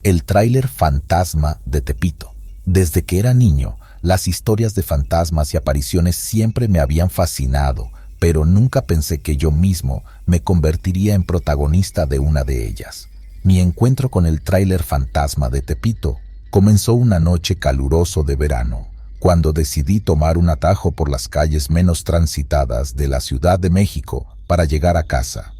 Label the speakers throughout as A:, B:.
A: El tráiler fantasma de Tepito. Desde que era niño, las historias de fantasmas y apariciones siempre me habían fascinado, pero nunca pensé que yo mismo me convertiría en protagonista de una de ellas. Mi encuentro con el tráiler fantasma de Tepito comenzó una noche caluroso de verano, cuando decidí tomar un atajo por las calles menos transitadas de la Ciudad de México para llegar a casa.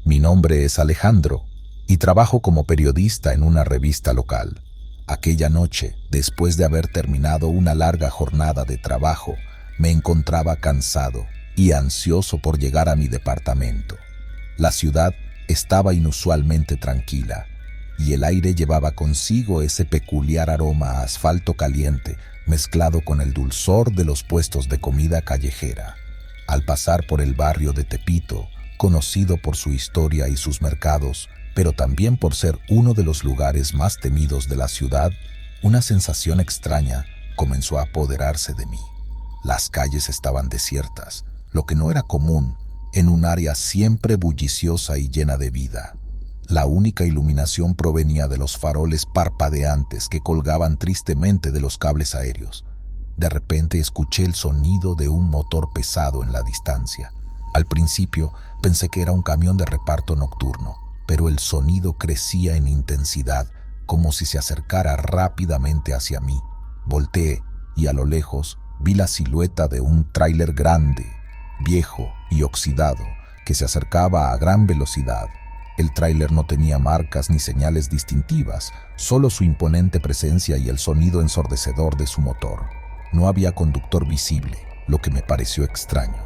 A: Mi nombre es Alejandro y trabajo como periodista en una revista local. Aquella noche, después de haber terminado una larga jornada de trabajo, me encontraba cansado y ansioso por llegar a mi departamento. La ciudad estaba inusualmente tranquila y el aire llevaba consigo ese peculiar aroma a asfalto caliente mezclado con el dulzor de los puestos de comida callejera. Al pasar por el barrio de Tepito, conocido por su historia y sus mercados, pero también por ser uno de los lugares más temidos de la ciudad, una sensación extraña comenzó a apoderarse de mí. Las calles estaban desiertas, lo que no era común en un área siempre bulliciosa y llena de vida. La única iluminación provenía de los faroles parpadeantes que colgaban tristemente de los cables aéreos. De repente escuché el sonido de un motor pesado en la distancia. Al principio pensé que era un camión de reparto nocturno, pero el sonido crecía en intensidad, como si se acercara rápidamente hacia mí. Volteé y a lo lejos vi la silueta de un tráiler grande, viejo y oxidado, que se acercaba a gran velocidad. El tráiler no tenía marcas ni señales distintivas, solo su imponente presencia y el sonido ensordecedor de su motor. No había conductor visible, lo que me pareció extraño.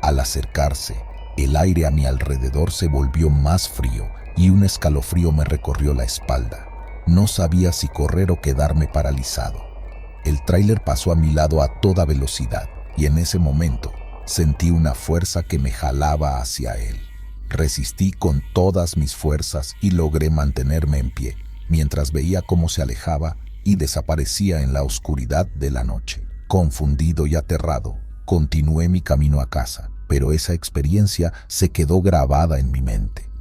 A: Al acercarse, el aire a mi alrededor se volvió más frío y un escalofrío me recorrió la espalda. No sabía si correr o quedarme paralizado. El tráiler pasó a mi lado a toda velocidad y en ese momento sentí una fuerza que me jalaba hacia él. Resistí con todas mis fuerzas y logré mantenerme en pie, mientras veía cómo se alejaba y desaparecía en la oscuridad de la noche. Confundido y aterrado, continué mi camino a casa, pero esa experiencia se quedó grabada en mi mente.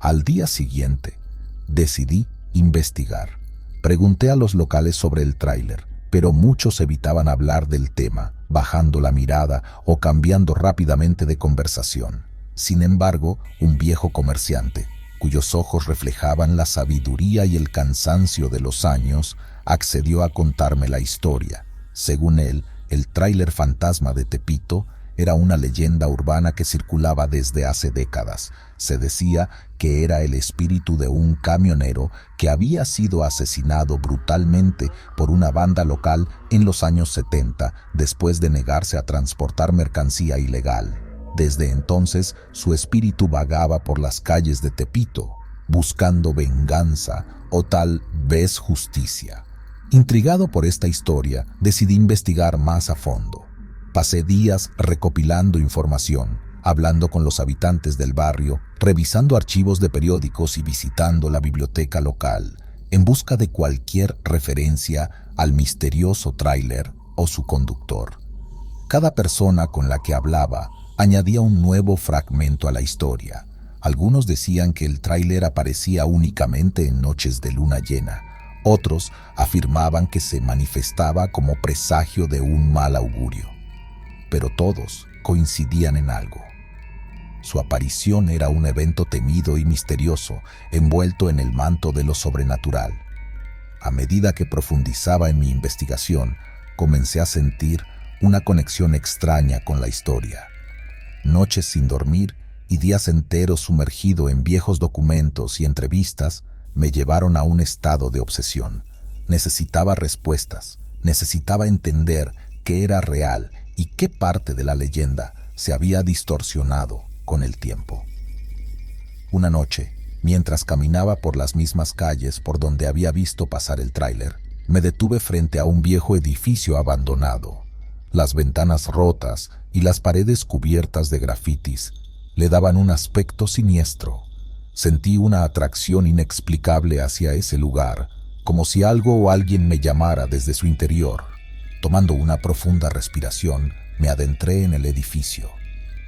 A: Al día siguiente, decidí investigar. Pregunté a los locales sobre el tráiler, pero muchos evitaban hablar del tema, bajando la mirada o cambiando rápidamente de conversación. Sin embargo, un viejo comerciante, cuyos ojos reflejaban la sabiduría y el cansancio de los años, accedió a contarme la historia. Según él, el tráiler fantasma de Tepito era una leyenda urbana que circulaba desde hace décadas. Se decía que era el espíritu de un camionero que había sido asesinado brutalmente por una banda local en los años 70 después de negarse a transportar mercancía ilegal. Desde entonces, su espíritu vagaba por las calles de Tepito, buscando venganza o tal vez justicia. Intrigado por esta historia, decidí investigar más a fondo. Pasé días recopilando información, hablando con los habitantes del barrio, revisando archivos de periódicos y visitando la biblioteca local, en busca de cualquier referencia al misterioso tráiler o su conductor. Cada persona con la que hablaba añadía un nuevo fragmento a la historia. Algunos decían que el tráiler aparecía únicamente en noches de luna llena. Otros afirmaban que se manifestaba como presagio de un mal augurio. Pero todos coincidían en algo. Su aparición era un evento temido y misterioso, envuelto en el manto de lo sobrenatural. A medida que profundizaba en mi investigación, comencé a sentir una conexión extraña con la historia. Noches sin dormir y días enteros sumergido en viejos documentos y entrevistas me llevaron a un estado de obsesión. Necesitaba respuestas, necesitaba entender qué era real y qué parte de la leyenda se había distorsionado con el tiempo. Una noche, mientras caminaba por las mismas calles por donde había visto pasar el tráiler, me detuve frente a un viejo edificio abandonado. Las ventanas rotas y las paredes cubiertas de grafitis le daban un aspecto siniestro. Sentí una atracción inexplicable hacia ese lugar, como si algo o alguien me llamara desde su interior. Tomando una profunda respiración, me adentré en el edificio.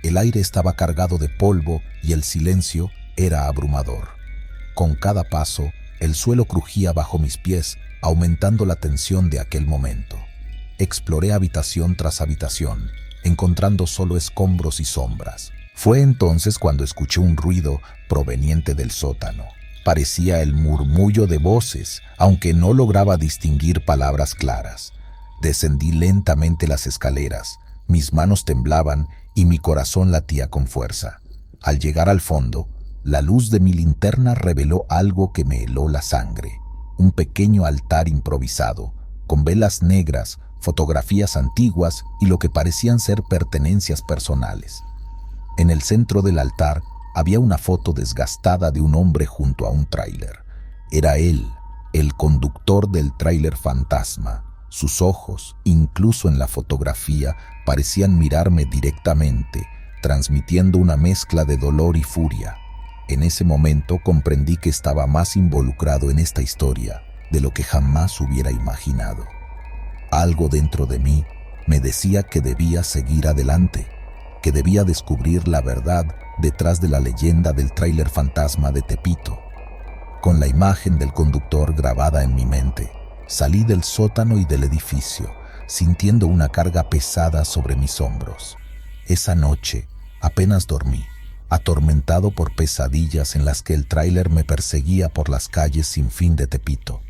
A: El aire estaba cargado de polvo y el silencio era abrumador. Con cada paso, El suelo crujía bajo mis pies, aumentando la tensión de aquel momento. Exploré habitación tras habitación, encontrando solo escombros y sombras. Fue entonces cuando escuché un ruido proveniente del sótano. Parecía el murmullo de voces, aunque no lograba distinguir palabras claras. Descendí lentamente las escaleras, mis manos temblaban y mi corazón latía con fuerza. Al llegar al fondo, la luz de mi linterna reveló algo que me heló la sangre. Un pequeño altar improvisado, con velas negras, fotografías antiguas y lo que parecían ser pertenencias personales. En el centro del altar había una foto desgastada de un hombre junto a un tráiler. Era él, el conductor del tráiler fantasma. Sus ojos, incluso en la fotografía, parecían mirarme directamente, transmitiendo una mezcla de dolor y furia. En ese momento comprendí que estaba más involucrado en esta historia de lo que jamás hubiera imaginado. Algo dentro de mí me decía que debía seguir adelante, que debía descubrir la verdad detrás de la leyenda del tráiler fantasma de Tepito. Con la imagen del conductor grabada en mi mente, salí del sótano y del edificio, sintiendo una carga pesada sobre mis hombros. Esa noche apenas dormí, atormentado por pesadillas en las que el tráiler me perseguía por las calles sin fin de Tepito.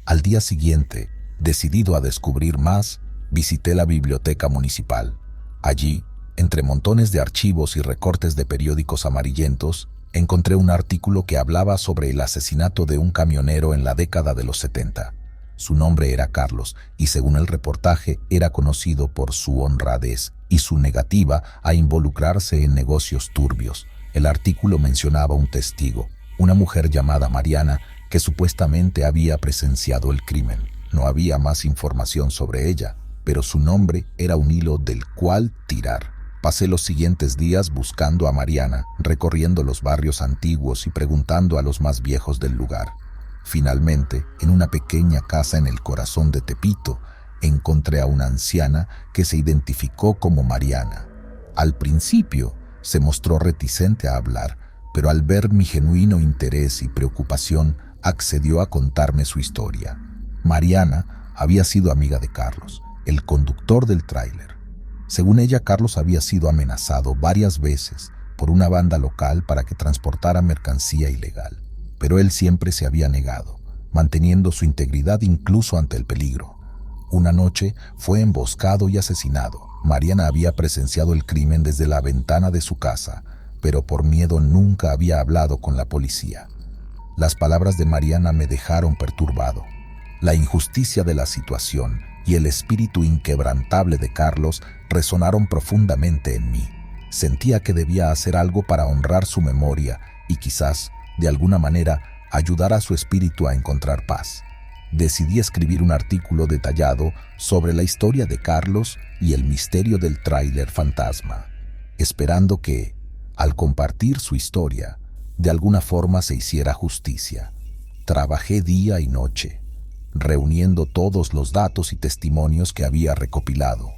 A: Al día siguiente, decidido a descubrir más, visité la biblioteca municipal. Allí, entre montones de archivos y recortes de periódicos amarillentos, encontré un artículo que hablaba sobre el asesinato de un camionero en la década de los 70. Su nombre era Carlos y, según el reportaje, era conocido por su honradez y su negativa a involucrarse en negocios turbios. El artículo mencionaba un testigo, una mujer llamada Mariana, que supuestamente había presenciado el crimen. No había más información sobre ella, pero su nombre era un hilo del cual tirar. Pasé los siguientes días buscando a Mariana, recorriendo los barrios antiguos y preguntando a los más viejos del lugar. Finalmente, en una pequeña casa en el corazón de Tepito, encontré a una anciana que se identificó como Mariana. Al principio, se mostró reticente a hablar, pero al ver mi genuino interés y preocupación, accedió a contarme su historia. Mariana había sido amiga de Carlos, el conductor del tráiler. Según ella, Carlos había sido amenazado varias veces por una banda local para que transportara mercancía ilegal, pero él siempre se había negado, manteniendo su integridad incluso ante el peligro. Una noche fue emboscado y asesinado. Mariana había presenciado el crimen desde la ventana de su casa, pero por miedo nunca había hablado con la policía. Las palabras de Mariana me dejaron perturbado. La injusticia de la situación y el espíritu inquebrantable de Carlos resonaron profundamente en mí. Sentía que debía hacer algo para honrar su memoria y quizás, de alguna manera, ayudar a su espíritu a encontrar paz. Decidí escribir un artículo detallado sobre la historia de Carlos y el misterio del tráiler fantasma, esperando que, al compartir su historia, de alguna forma se hiciera justicia. Trabajé día y noche, reuniendo todos los datos y testimonios que había recopilado.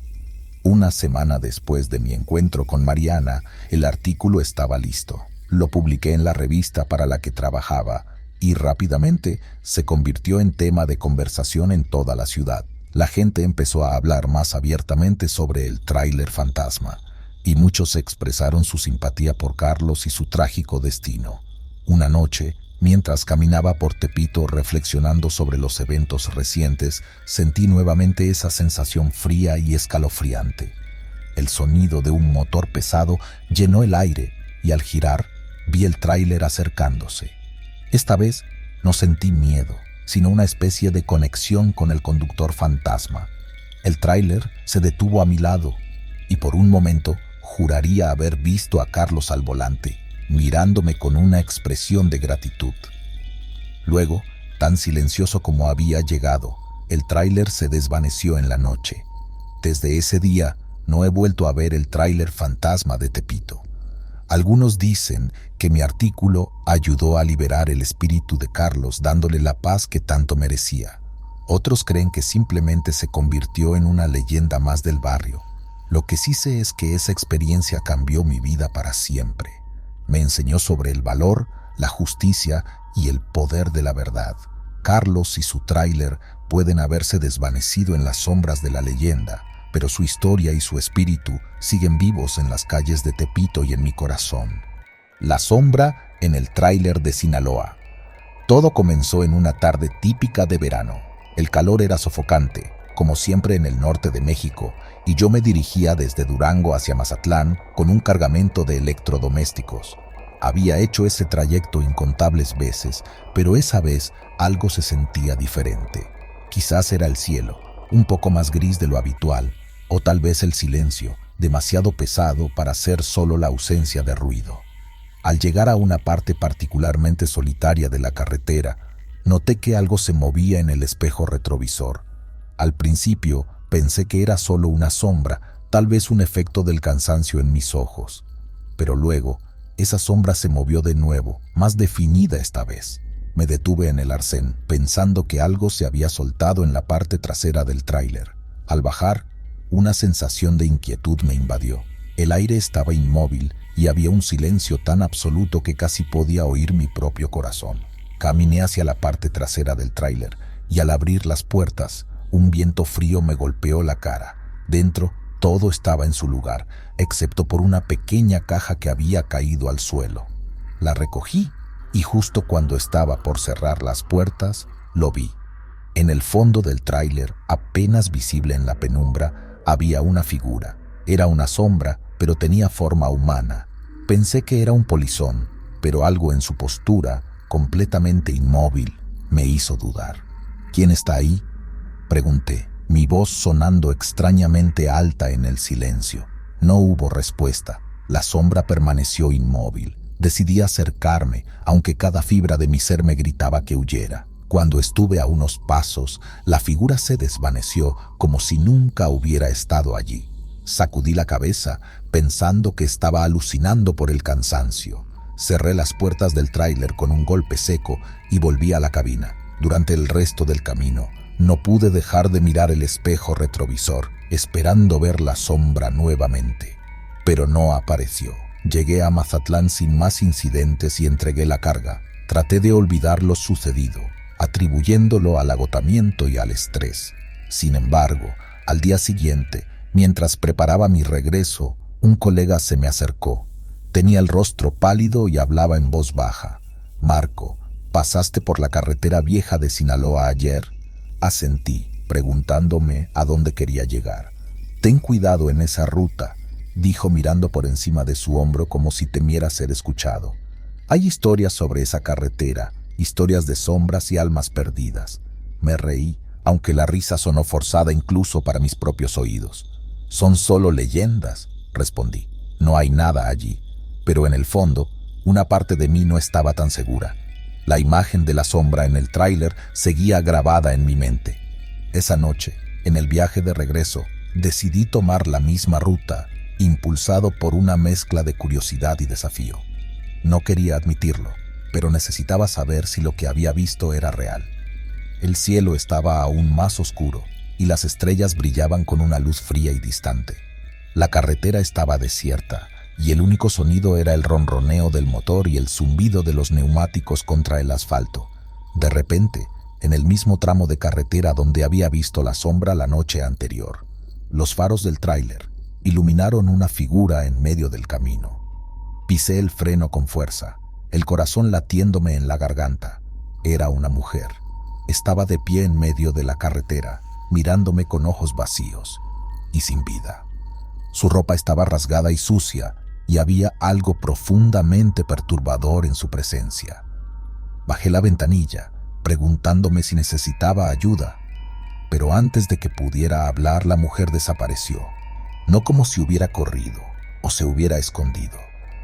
A: Una semana después de mi encuentro con Mariana, el artículo estaba listo. Lo publiqué en la revista para la que trabajaba y rápidamente se convirtió en tema de conversación en toda la ciudad. La gente empezó a hablar más abiertamente sobre el tráiler fantasma y muchos expresaron su simpatía por Carlos y su trágico destino. Una noche, mientras caminaba por Tepito reflexionando sobre los eventos recientes, sentí nuevamente esa sensación fría y escalofriante. El sonido de un motor pesado llenó el aire y al girar, vi el tráiler acercándose. Esta vez no sentí miedo, sino una especie de conexión con el conductor fantasma. El tráiler se detuvo a mi lado y por un momento juraría haber visto a Carlos al volante, mirándome con una expresión de gratitud. Luego, tan silencioso como había llegado, el tráiler se desvaneció en la noche. Desde ese día no he vuelto a ver el tráiler fantasma de Tepito. Algunos dicen que mi artículo ayudó a liberar el espíritu de Carlos, dándole la paz que tanto merecía. Otros creen que simplemente se convirtió en una leyenda más del barrio. Lo que sí sé es que esa experiencia cambió mi vida para siempre. Me enseñó sobre el valor, la justicia y el poder de la verdad. Carlos y su tráiler pueden haberse desvanecido en las sombras de la leyenda, pero su historia y su espíritu siguen vivos en las calles de Tepito y en mi corazón. La sombra en el tráiler de Sinaloa. Todo comenzó en una tarde típica de verano. El calor era sofocante, como siempre en el norte de México, y yo me dirigía desde Durango hacia Mazatlán con un cargamento de electrodomésticos. Había hecho ese trayecto incontables veces, pero esa vez algo se sentía diferente. Quizás era el cielo, un poco más gris de lo habitual, o tal vez el silencio, demasiado pesado para ser solo la ausencia de ruido. Al llegar a una parte particularmente solitaria de la carretera, noté que algo se movía en el espejo retrovisor. Al principio pensé que era solo una sombra, tal vez un efecto del cansancio en mis ojos. Pero luego, esa sombra se movió de nuevo, más definida esta vez. Me detuve en el arcén, pensando que algo se había soltado en la parte trasera del tráiler. Al bajar, una sensación de inquietud me invadió. El aire estaba inmóvil y había un silencio tan absoluto que casi podía oír mi propio corazón. Caminé hacia la parte trasera del tráiler y al abrir las puertas, un viento frío me golpeó la cara. Dentro, todo estaba en su lugar, excepto por una pequeña caja que había caído al suelo. La recogí y justo cuando estaba por cerrar las puertas, lo vi. En el fondo del tráiler, apenas visible en la penumbra, había una figura. Era una sombra, pero tenía forma humana. Pensé que era un polizón, pero algo en su postura, completamente inmóvil, me hizo dudar. ¿Quién está ahí?, pregunté, mi voz sonando extrañamente alta en el silencio. No hubo respuesta. La sombra permaneció inmóvil. Decidí acercarme, aunque cada fibra de mi ser me gritaba que huyera. Cuando estuve a unos pasos, la figura se desvaneció como si nunca hubiera estado allí. Sacudí la cabeza, pensando que estaba alucinando por el cansancio. Cerré las puertas del tráiler con un golpe seco y volví a la cabina. Durante el resto del camino, no pude dejar de mirar el espejo retrovisor, esperando ver la sombra nuevamente. Pero no apareció. Llegué a Mazatlán sin más incidentes y entregué la carga. Traté de olvidar lo sucedido, atribuyéndolo al agotamiento y al estrés. Sin embargo, al día siguiente, mientras preparaba mi regreso, un colega se me acercó. Tenía el rostro pálido y hablaba en voz baja. «Marco, ¿pasaste por la carretera vieja de Sinaloa ayer?» Asentí, preguntándome a dónde quería llegar. «Ten cuidado en esa ruta», dijo mirando por encima de su hombro como si temiera ser escuchado. «Hay historias sobre esa carretera, historias de sombras y almas perdidas». Me reí, aunque la risa sonó forzada incluso para mis propios oídos. «Son solo leyendas», respondí. «No hay nada allí». Pero en el fondo, una parte de mí no estaba tan segura. La imagen de la sombra en el tráiler seguía grabada en mi mente. Esa noche, en el viaje de regreso, decidí tomar la misma ruta, impulsado por una mezcla de curiosidad y desafío. No quería admitirlo, pero necesitaba saber si lo que había visto era real. El cielo estaba aún más oscuro y las estrellas brillaban con una luz fría y distante. La carretera estaba desierta y el único sonido era el ronroneo del motor y el zumbido de los neumáticos contra el asfalto. De repente, en el mismo tramo de carretera donde había visto la sombra la noche anterior, los faros del tráiler iluminaron una figura en medio del camino. Pisé el freno con fuerza, el corazón latiéndome en la garganta. Era una mujer. Estaba de pie en medio de la carretera, mirándome con ojos vacíos y sin vida. Su ropa estaba rasgada y sucia, y había algo profundamente perturbador en su presencia. Bajé la ventanilla, preguntándome si necesitaba ayuda, pero antes de que pudiera hablar, la mujer desapareció. No como si hubiera corrido o se hubiera escondido,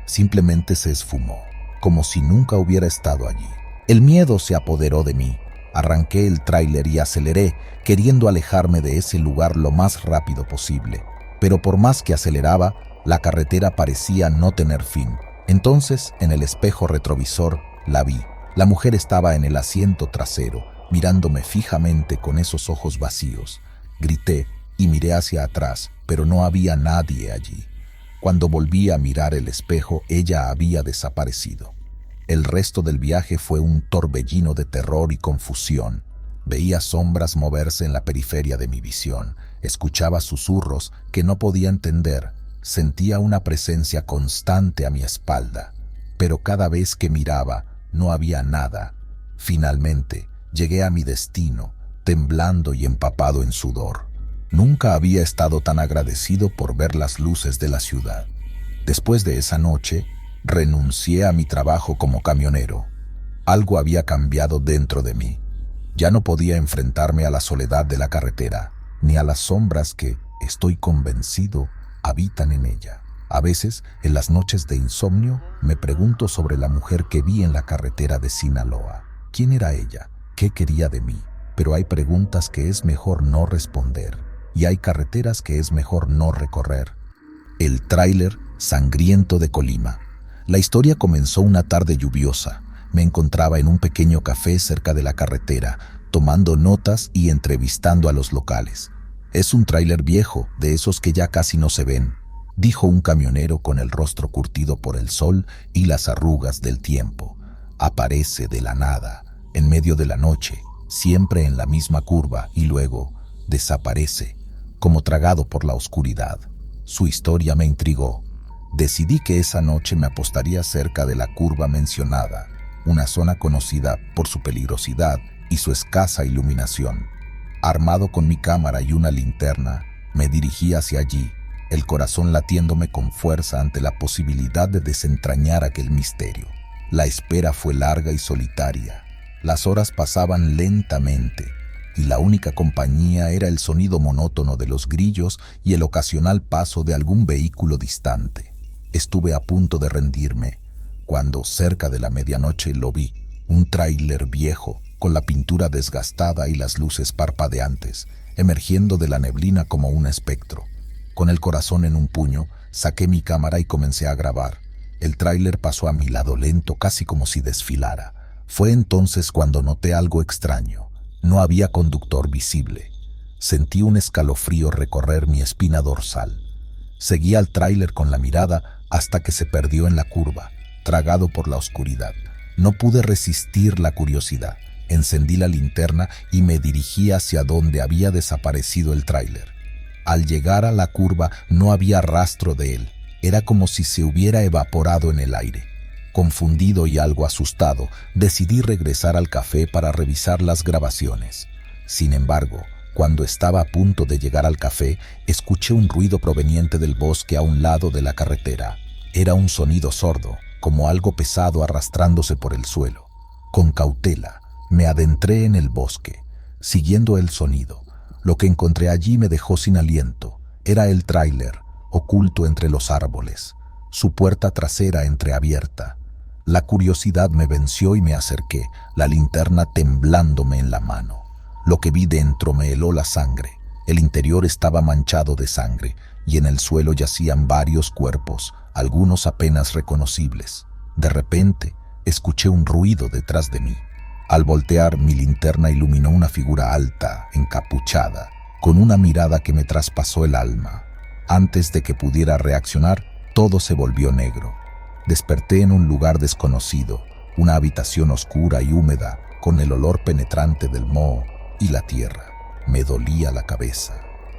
A: simplemente se esfumó, como si nunca hubiera estado allí. El miedo se apoderó de mí. Arranqué el tráiler y aceleré, queriendo alejarme de ese lugar lo más rápido posible. Pero por más que aceleraba, la carretera parecía no tener fin. Entonces, en el espejo retrovisor, la vi. La mujer estaba en el asiento trasero, mirándome fijamente con esos ojos vacíos. Grité y miré hacia atrás, pero no había nadie allí. Cuando volví a mirar el espejo, ella había desaparecido. El resto del viaje fue un torbellino de terror y confusión. Veía sombras moverse en la periferia de mi visión, escuchaba susurros que no podía entender, sentía una presencia constante a mi espalda, pero cada vez que miraba no había nada. Finalmente, llegué a mi destino, temblando y empapado en sudor. Nunca había estado tan agradecido por ver las luces de la ciudad. Después de esa noche, renuncié a mi trabajo como camionero. Algo había cambiado dentro de mí. Ya no podía enfrentarme a la soledad de la carretera, ni a las sombras que, estoy convencido, habitan en ella. A veces, en las noches de insomnio, me pregunto sobre la mujer que vi en la carretera de Sinaloa. ¿Quién era ella? ¿Qué quería de mí? Pero hay preguntas que es mejor no responder, y hay carreteras que es mejor no recorrer. El tráiler sangriento de Colima. La historia comenzó una tarde lluviosa. Me encontraba en un pequeño café cerca de la carretera, tomando notas y entrevistando a los locales. «Es un tráiler viejo, de esos que ya casi no se ven», dijo un camionero con el rostro curtido por el sol y las arrugas del tiempo. «Aparece de la nada, en medio de la noche, siempre en la misma curva y luego desaparece, como tragado por la oscuridad». Su historia me intrigó. Decidí que esa noche me apostaría cerca de la curva mencionada, una zona conocida por su peligrosidad y su escasa iluminación. Armado con mi cámara y una linterna, me dirigí hacia allí, el corazón latiéndome con fuerza ante la posibilidad de desentrañar aquel misterio. La espera fue larga y solitaria. Las horas pasaban lentamente, y la única compañía era el sonido monótono de los grillos y el ocasional paso de algún vehículo distante. Estuve a punto de rendirme, cuando cerca de la medianoche lo vi, un tráiler viejo, con la pintura desgastada y las luces parpadeantes, emergiendo de la neblina como un espectro. Con el corazón en un puño, saqué mi cámara y comencé a grabar. El tráiler pasó a mi lado lento, casi como si desfilara. Fue entonces cuando noté algo extraño. No había conductor visible. Sentí un escalofrío recorrer mi espina dorsal. Seguí al tráiler con la mirada hasta que se perdió en la curva, tragado por la oscuridad. No pude resistir la curiosidad. Encendí la linterna y me dirigí hacia donde había desaparecido el tráiler. Al llegar a la curva no había rastro de él. Era como si se hubiera evaporado en el aire. Confundido y algo asustado, decidí regresar al café para revisar las grabaciones. Sin embargo, cuando estaba a punto de llegar al café, escuché un ruido proveniente del bosque a un lado de la carretera. Era un sonido sordo, como algo pesado arrastrándose por el suelo. Con cautela, me adentré en el bosque, siguiendo el sonido. Lo que encontré allí me dejó sin aliento. Era el tráiler, oculto entre los árboles, su puerta trasera entreabierta. La curiosidad me venció y me acerqué, la linterna temblándome en la mano. Lo que vi dentro me heló la sangre. El interior estaba manchado de sangre y en el suelo yacían varios cuerpos, algunos apenas reconocibles. De repente, escuché un ruido detrás de mí. Al voltear, mi linterna iluminó una figura alta, encapuchada, con una mirada que me traspasó el alma. Antes de que pudiera reaccionar, todo se volvió negro. Desperté en un lugar desconocido, una habitación oscura y húmeda, con el olor penetrante del moho y la tierra. Me dolía la cabeza,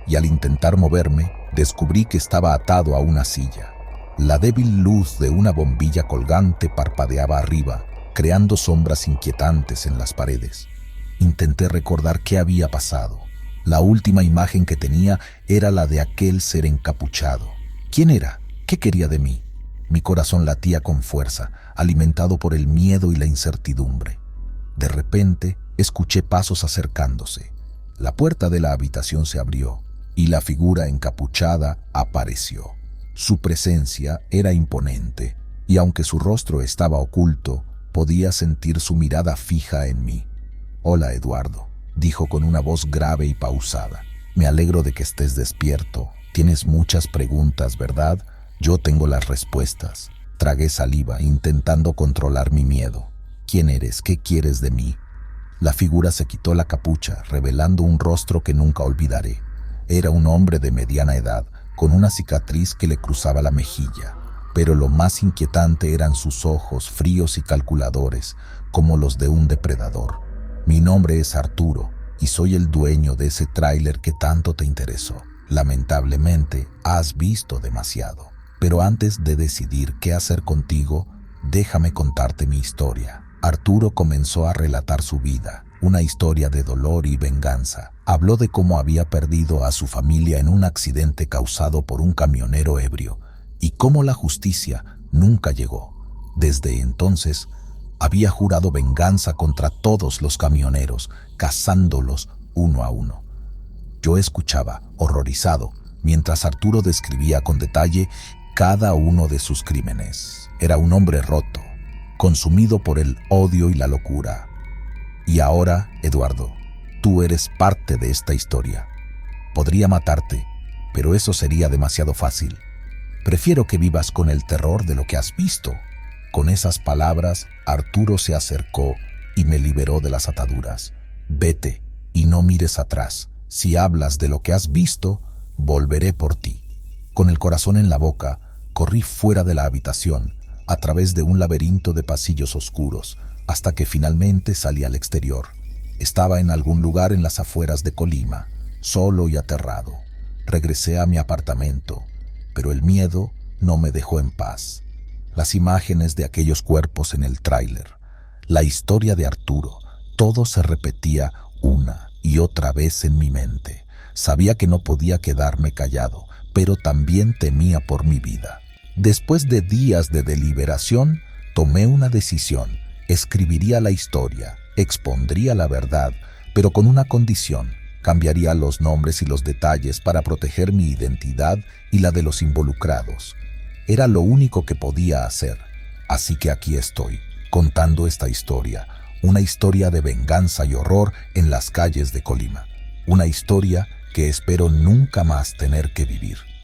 A: y al intentar moverme, descubrí que estaba atado a una silla. La débil luz de una bombilla colgante parpadeaba arriba, creando sombras inquietantes en las paredes. Intenté recordar qué había pasado. La última imagen que tenía era la de aquel ser encapuchado. ¿Quién era? ¿Qué quería de mí? Mi corazón latía con fuerza, alimentado por el miedo y la incertidumbre. De repente, escuché pasos acercándose. La puerta de la habitación se abrió y la figura encapuchada apareció. Su presencia era imponente y aunque su rostro estaba oculto, podía sentir su mirada fija en mí. «Hola, Eduardo», dijo con una voz grave y pausada. «Me alegro de que estés despierto. Tienes muchas preguntas, ¿verdad? Yo tengo las respuestas». Tragué saliva, intentando controlar mi miedo. «¿Quién eres? ¿Qué quieres de mí?». La figura se quitó la capucha, revelando un rostro que nunca olvidaré. Era un hombre de mediana edad, con una cicatriz que le cruzaba la mejilla. pero lo más inquietante eran sus ojos fríos y calculadores, como los de un depredador. Mi nombre es Arturo y soy el dueño de ese tráiler que tanto te interesó. Lamentablemente, has visto demasiado. Pero antes de decidir qué hacer contigo, déjame contarte mi historia. Arturo comenzó a relatar su vida, una historia de dolor y venganza. Habló de cómo había perdido a su familia en un accidente causado por un camionero ebrio y cómo la justicia nunca llegó. Desde entonces, había jurado venganza contra todos los camioneros, cazándolos uno a uno. Yo escuchaba, horrorizado, mientras Arturo describía con detalle cada uno de sus crímenes. Era un hombre roto, consumido por el odio y la locura. Y ahora, Eduardo, tú eres parte de esta historia. Podría matarte, pero eso sería demasiado fácil. Prefiero que vivas con el terror de lo que has visto. Con esas palabras, Arturo se acercó y me liberó de las ataduras. Vete y no mires atrás. Si hablas de lo que has visto, volveré por ti. Con el corazón en la boca, corrí fuera de la habitación, a través de un laberinto de pasillos oscuros, hasta que finalmente salí al exterior. Estaba en algún lugar en las afueras de Colima, solo y aterrado. Regresé a mi apartamento, pero el miedo no me dejó en paz. Las imágenes de aquellos cuerpos en el tráiler, la historia de Arturo, todo se repetía una y otra vez en mi mente. Sabía que no podía quedarme callado, pero también temía por mi vida. Después de días de deliberación, tomé una decisión. Escribiría la historia, expondría la verdad, pero con una condición. Cambiaría los nombres y los detalles para proteger mi identidad y la de los involucrados. Era lo único que podía hacer. Así que aquí estoy, contando esta historia. Una historia de venganza y horror en las calles de Colima. Una historia que espero nunca más tener que vivir.